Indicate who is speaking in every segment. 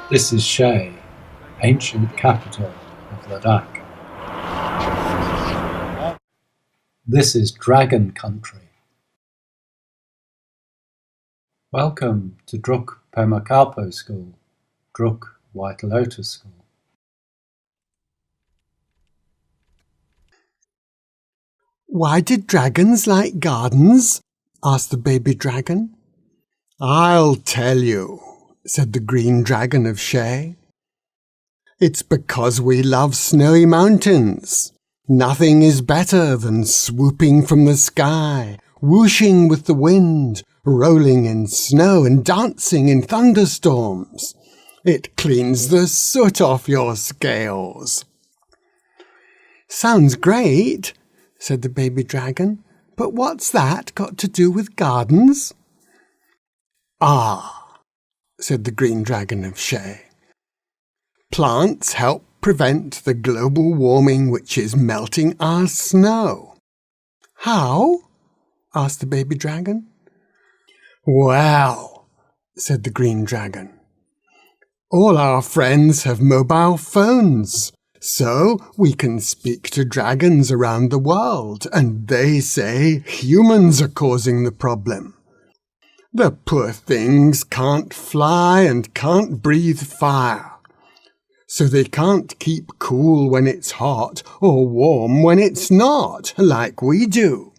Speaker 1: This is Shey, ancient capital of Ladakh. This is Dragon Country. Welcome to Druk Permakalpo School, Druk White Lotus School.
Speaker 2: Why did dragons like gardens? Asked the baby dragon. I'll tell you, said the green dragon of Shey. It's because we love snowy mountains. Nothing is better than swooping from the sky, whooshing with the wind, rolling in snow and dancing in thunderstorms. It cleans the soot off your scales. Sounds great, said the baby dragon, but what's that got to do with gardens? Ah, said the green dragon of Shey. Plants help prevent the global warming which is melting our snow. How? Asked the baby dragon. Well, said the green dragon, all our friends have mobile phones, so we can speak to dragons around the world, and they say humans are causing the problem. The poor things can't fly and can't breathe fire, so they can't keep cool when it's hot or warm when it's not, like we do.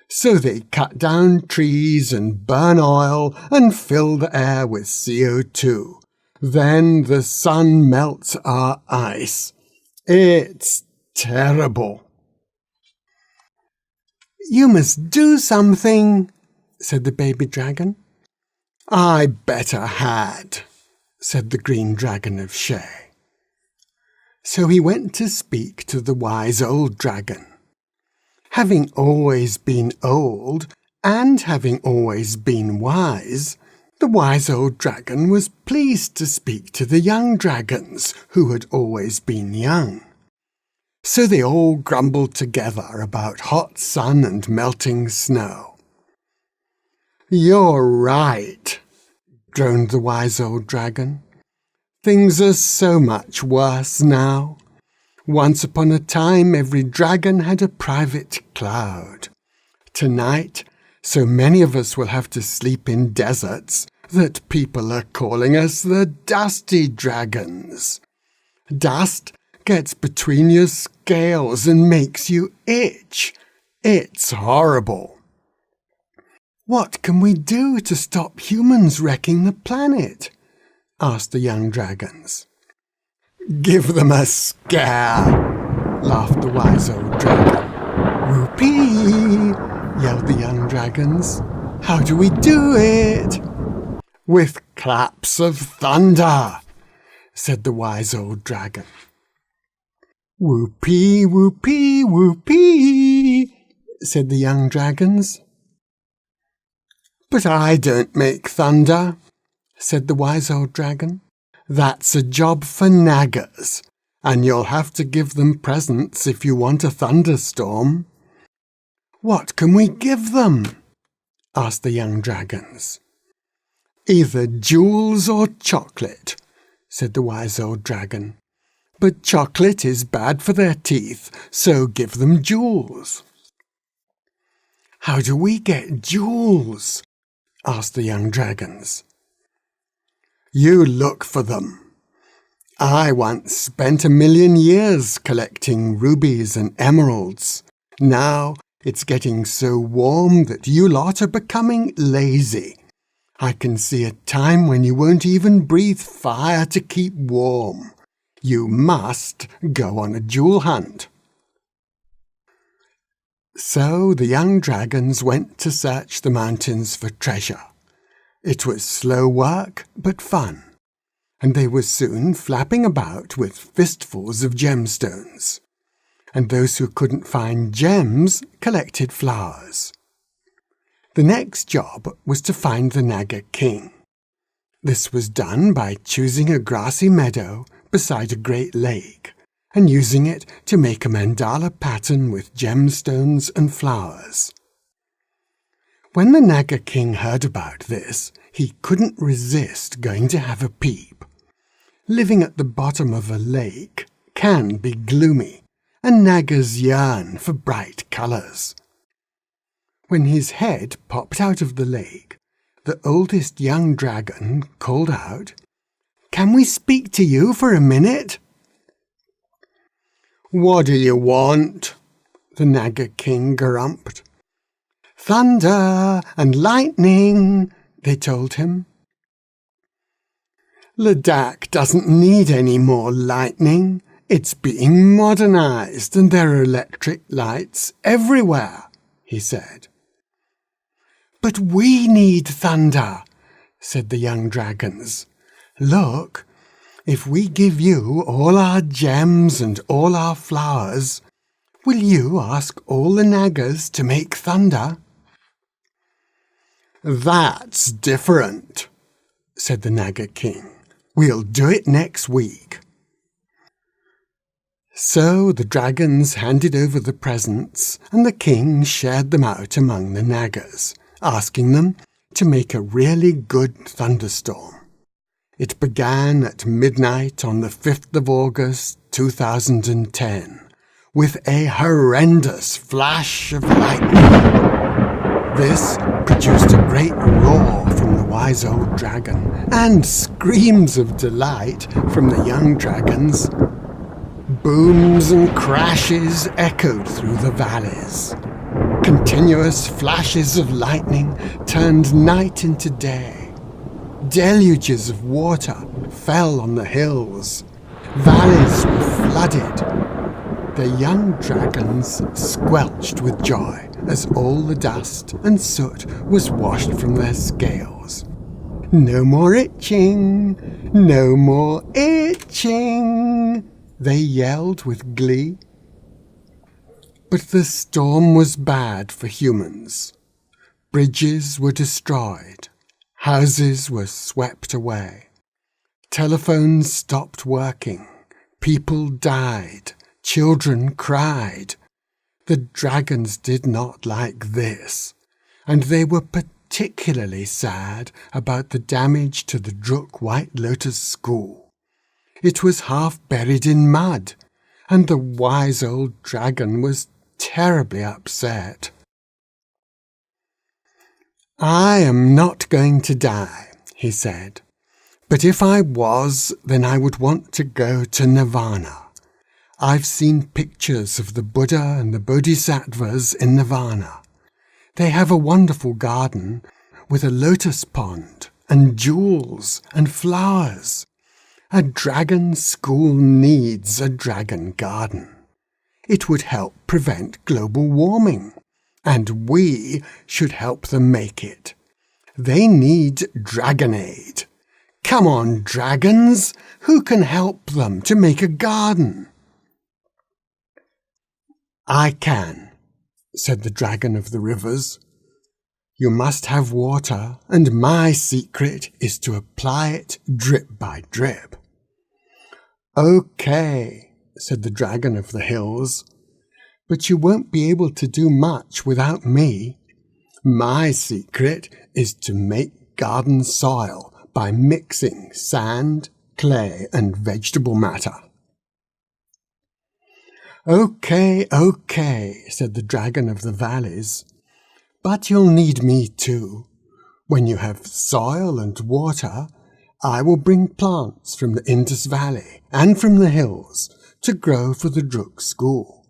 Speaker 2: So they cut down trees and burn oil and fill the air with CO2. Then the sun melts our ice. It's terrible. You must do something, said the baby dragon. I better had, said the green dragon of Shey. So he went to speak to the wise old dragon. Having always been old and having always been wise, the wise old dragon was pleased to speak to the young dragons who had always been young. So they all grumbled together about hot sun and melting snow. You're right, droned the wise old dragon. Things are so much worse now. Once upon a time, every dragon had a private cloud. Tonight, so many of us will have to sleep in deserts that people are calling us the dusty dragons. Dust gets between your scales and makes you itch. It's horrible. What can we do to stop humans wrecking the planet? Asked the young dragons. Give them a scare, laughed the wise old dragon. Whoopee, yelled the young dragons. How do we do it? With claps of thunder, said the wise old dragon. Whoopee, whoopee, whoopee, said the young dragons. But I don't make thunder, said the wise old dragon. That's a job for naggers, and you'll have to give them presents if you want a thunderstorm. What can we give them? Asked the young dragons. Either jewels or chocolate, said the wise old dragon. But chocolate is bad for their teeth, so give them jewels. How do we get jewels? Asked the young dragons. You look for them. I once spent 1,000,000 years collecting rubies and emeralds. Now it's getting so warm that you lot are becoming lazy. I can see a time when you won't even breathe fire to keep warm. You must go on a jewel hunt. So the young dragons went to search the mountains for treasure. It was slow work, but fun. and they were soon flapping about with fistfuls of gemstones. And those who couldn't find gems collected flowers. The next job was to find the Naga king. This was done by choosing a grassy meadow beside a great lake and using it to make a mandala pattern with gemstones and flowers. When the Naga king heard about this, he couldn't resist going to have a peep. Living at the bottom of a lake can be gloomy, and Nagas yearn for bright colours. When his head popped out of the lake, the oldest young dragon called out, "Can we speak to you for a minute?" "What do you want?" the Naga king grumped. "Thunder and lightning," they told him. "Ladakh doesn't need any more lightning. It's being modernized and there are electric lights everywhere," he said. "But we need thunder," said the young dragons. "Look, if we give you all our gems and all our flowers, will you ask all the Nagas to make thunder?" "That's different," said the Naga king. "We'll do it next week." So the dragons handed over the presents, and the king shared them out among the Nagas, asking them to make a really good thunderstorm. It began at midnight on the 5th of August 2010, with a horrendous flash of lightning. This produced a great roar from the wise old dragon, and screams of delight from the young dragons. Booms and crashes echoed through the valleys. Continuous flashes of lightning turned night into day. Deluges of water fell on the hills. Valleys were flooded. The young dragons squelched with joy as all the dust and soot was washed from their scales. "No more itching! No more itching!" they yelled with glee. But the storm was bad for humans. Bridges were destroyed. Houses were swept away. Telephones stopped working. People died. Children cried. The dragons did not like this, and they were particularly sad about the damage to the Druk White Lotus school. It was half buried in mud, and the wise old dragon was terribly upset. "I am not going to die," he said. "But if I was, then I would want to go to Nirvana. I've seen pictures of the Buddha and the Bodhisattvas in Nirvana. They have a wonderful garden with a lotus pond and jewels and flowers. A dragon school needs a dragon garden. It would help prevent global warming, and we should help them make it. They need dragon aid. Come on, dragons! Who can help them to make a garden?" "I can," said the dragon of the rivers. "You must have water, and my secret is to apply it drip by drip." "Okay," said the dragon of the hills, "but you won't be able to do much without me. My secret is to make garden soil by mixing sand, clay, and vegetable matter." "Okay, okay," said the dragon of the valleys, "but you'll need me too. When you have soil and water, I will bring plants from the Indus Valley and from the hills to grow for the Druk school.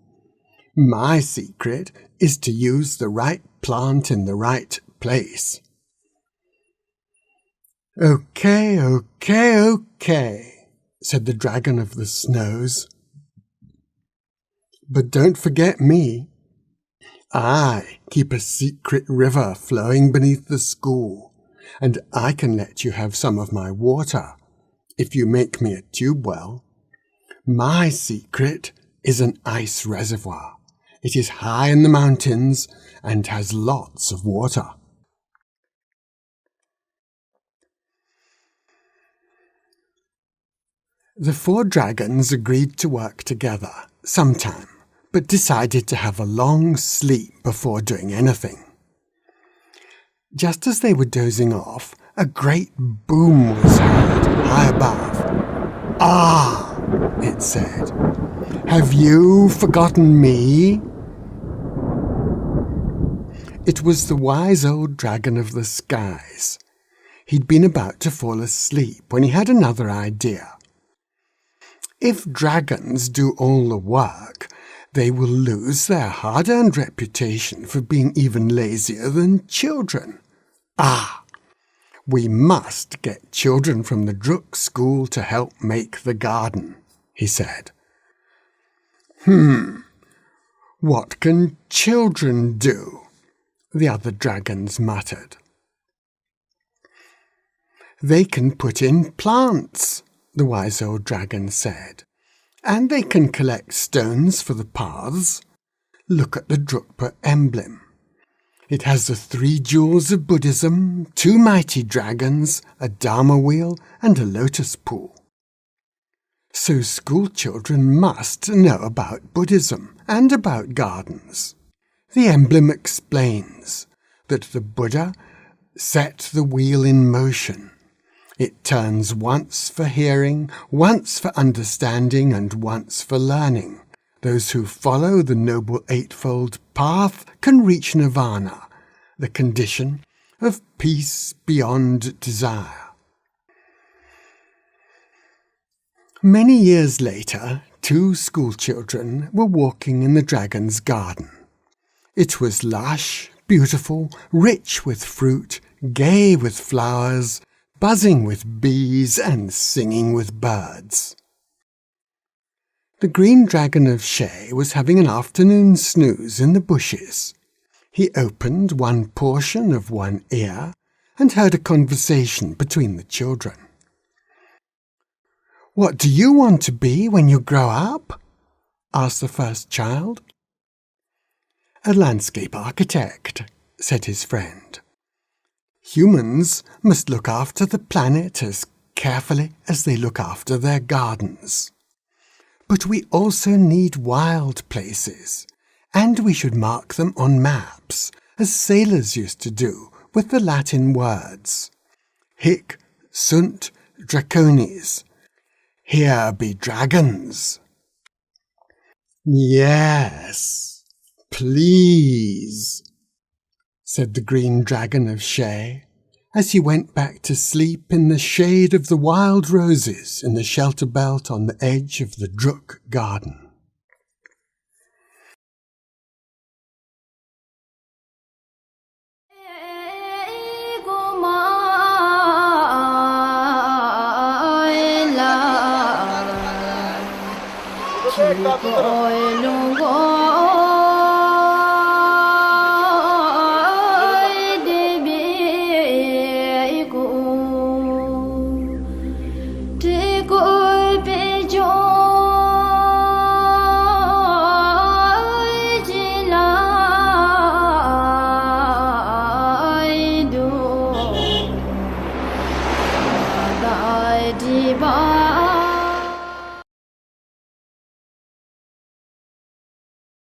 Speaker 2: My secret is to use the right plant in the right place." "Okay, okay, okay," said the dragon of the snows. "But don't forget me. I keep a secret river flowing beneath the school, and I can let you have some of my water if you make me a tube well. My secret is an ice reservoir. It is high in the mountains and has lots of water. The 4 dragons agreed to work together sometime, but decided to have a long sleep before doing anything. Just as they were dozing off, a great boom was heard high above. "Ah," it said, "have you forgotten me?" It was the wise old dragon of the skies. He'd been about to fall asleep when he had another idea. If dragons do all the work, they will lose their hard-earned reputation for being even lazier than children. We must get children from the Druk school to help make the garden, he said. What can children do? The other dragons muttered. They can put in plants, the wise old dragon said, and they can collect stones for the paths. Look at the Drukpa emblem. It has the 3 jewels of Buddhism, 2 mighty dragons, a Dharma wheel, and a lotus pool. So school children must know about Buddhism and about gardens. The emblem explains that the Buddha set the wheel in motion. It turns once for hearing, once for understanding, and once for learning. Those who follow the Noble Eightfold Path can reach nirvana, the condition of peace beyond desire. Many years later, 2 schoolchildren were walking in the dragon's garden. It was lush, beautiful, rich with fruit, gay with flowers, buzzing with bees and singing with birds. The green dragon of Shey was having an afternoon snooze in the bushes. He opened one portion of one ear and heard a conversation between the children. "What do you want to be when you grow up?" asked the first child. "A landscape architect," said his friend. "Humans must look after the planet as carefully as they look after their gardens. But we also need wild places, and we should mark them on maps, as sailors used to do with the Latin words. Hic sunt dracones. Here be dragons." "Yes, please," said the green dragon of Shey, as he went back to sleep in the shade of the wild roses in the shelter belt on the edge of the Druk garden.
Speaker 3: Bye.